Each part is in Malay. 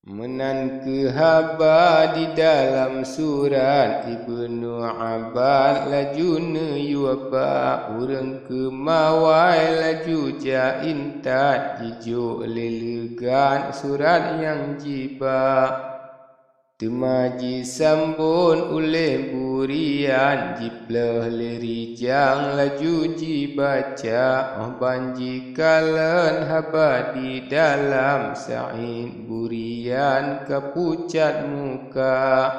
Menan ke haba di dalam surat Ibnu Abbas laju yuaba urang ke mawai laju jaintat jijo lelegan surat yang jiba temaji sambun oleh burian jiplah lerijang laju jibaca banji kalan haba di dalam sa'in burian kapucat muka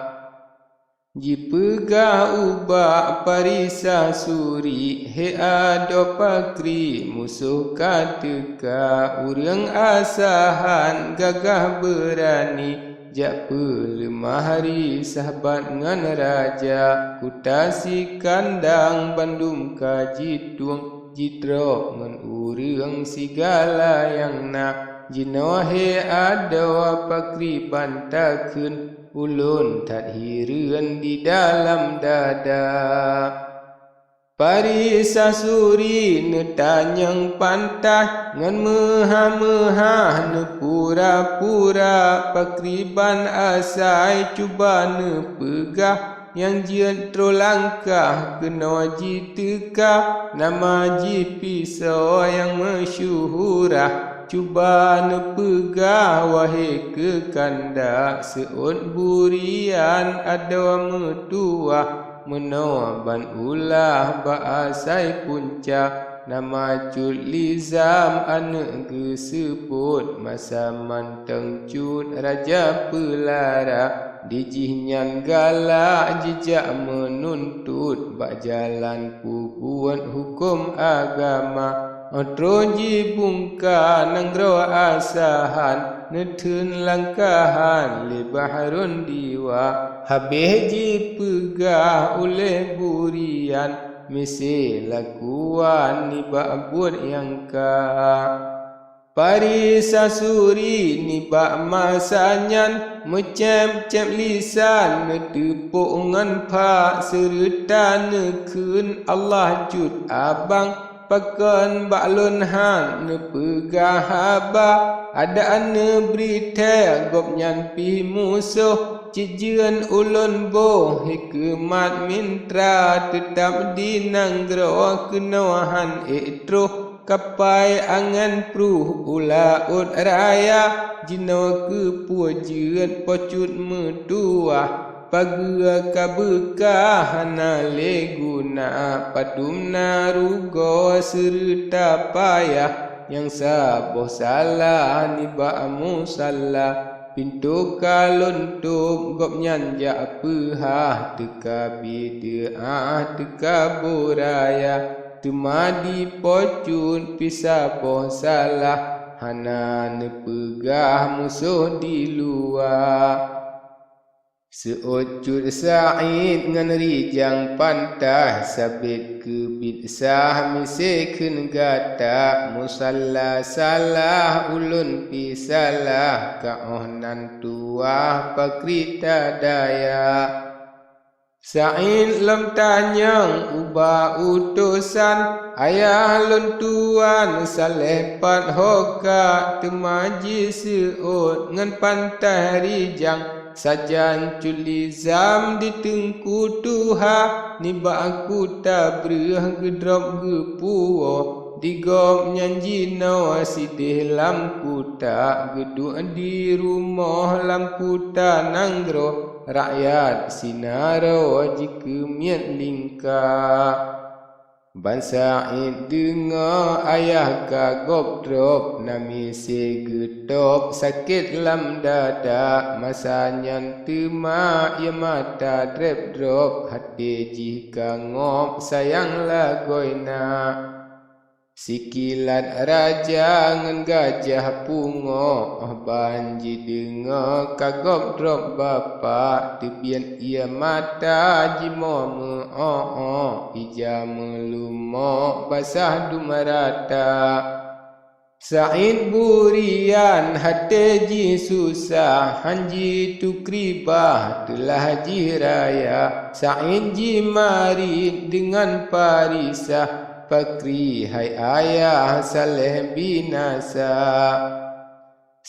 jipegah ubak parisa suri he ado pakri musuh kateka urang asahan gagah berani jak pelemah hari sahabat ngan raja kutasi kandang bandung kajitung jitro ngan urang segala yang nak jinohe ada pakri bantakeun ulun tak hireun di dalam dada Parisa suri ne tanyang pantah ngan meha-meha ne pura-pura pakriban asai cuba ne pegah yang jian terlangkah kena jiteka nama ji pisau yang masyhurah cuba ne pegah wahai kekanda seut burian ada metuah menoban ulah baasai puncak nama cut lizam anak geseput masa manteng cut raja pelara dijihnya galak jejak menuntut bak jalan puguan hukum agama Otroji bungka nanggro asahan Netun langkahan li bahrun diwa Habih ji pegah oleh burian Misi lakuan ni ba'bud yang ka Parisa suri ni bak masanyan Mecem-cem lisan netepuk ngan pak Serta nekun Allah jud abang Pakan baklun hang ne pegah haba ada ane berita gopnyan pi musuh cijian ulun boh hikmat mintra tetap di nanggro kenawahan itruh kapai angan pruh ulaut raya jino ke pujian pocut meduah Pagua kabuka hana leguna padumna rugo serta payah yang saboh salah ni ba'amu salah pintu kaluntuk gop nyanjak pehah teka bid'ah teka buraya temadi pocun pisaboh salah hana nepegah musuh di luar Seocut sa'id ngan rijang pantah sabit ke bid'ah misekeun gata musalla salah ulun pisalah kaohnan tuah pakrita daya Sa'id lam tanyang ubah utusan ayah lun tuan salepat hoka temaji seut ngan pantah rijang Sajan culizam di tengku tuha Niba aku tabrih gedrop gepuo Digop nyanji nawa sidih lampu tak Geduk di rumah lampu tak nanggro Rakyat sinaro jika miat lingkar Bansa'id dengar ayah kagop drop Nami segedop sakit lam dada Masanya tema ia mata drep drop Hati jika ngop sayang lagoina Sikilat raja ngan gajah pungo banji dengar kagop drop bapa Tebian ia mata jimo ija melumo basah dumarata Sa'id burian hati ji susah Hanji tukribah telah ji raya Sa'id ji mari dengan parisah Pakri hai ayah saleh binasa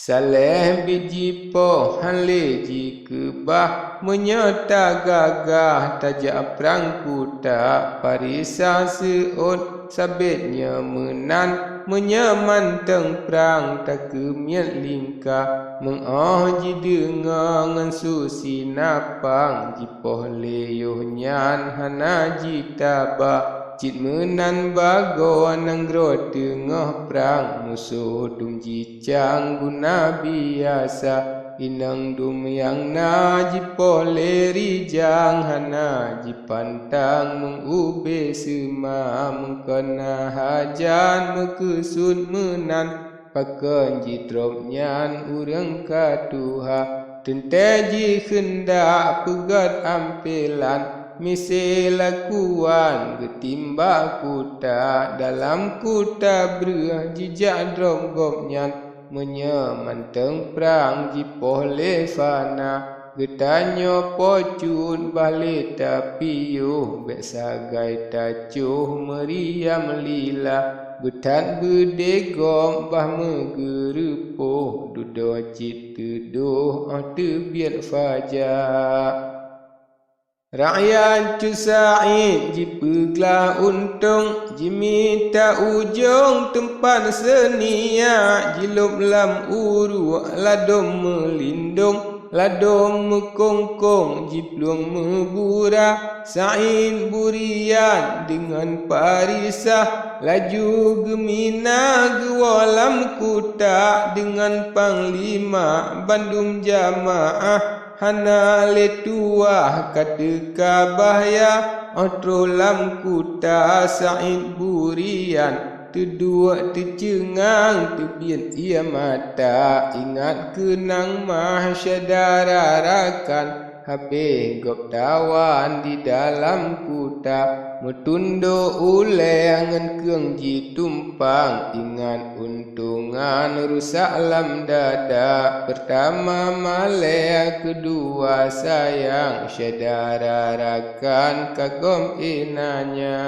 Saleh biji po hale jika bah menyata gagah tajak perang kuta parisa seot sabitnya menan menyamanteng perang tak kemiat lingkah mengaji dengan susi napang jipoh leyuh nyan hanaji tabah cit menan bago nanggro tengah perang musuh dum jicang guna biasa inang dum yang na jipoh leri jang hana jipantang mengube sema mengkena hajan mekesun menan pakan jitrop nyan urang katuha tente ji hendak pegat ampilan misi lakuan getimba kuta dalam kuta berah jijak drogop nyan menyamanteng perang jipoh lefana getanyo pocun balik tapi yuh besagai tacuh meriam lila getan bedegom bah megerupuh dudo cit teduh tebiat fajar. Rakyat Cusaid jipeglah untung jimita ujung tempat senia jilup lam uru ladom melindung ladom mekongkong jipluang membura Said burian dengan parisah laju gemina gewalam kuta dengan panglima Bandung jamaah hana letuah kata bahaya otrolam kuta Said burian tedua tercengang tebian ia mata ingat kenang mahsyadara rakan habis gop tawan di dalam kuta metundo ulengan keung ji tumpang ingat untungan rusak lam dada pertama malaya kedua sayang syadara rakan kagom inanya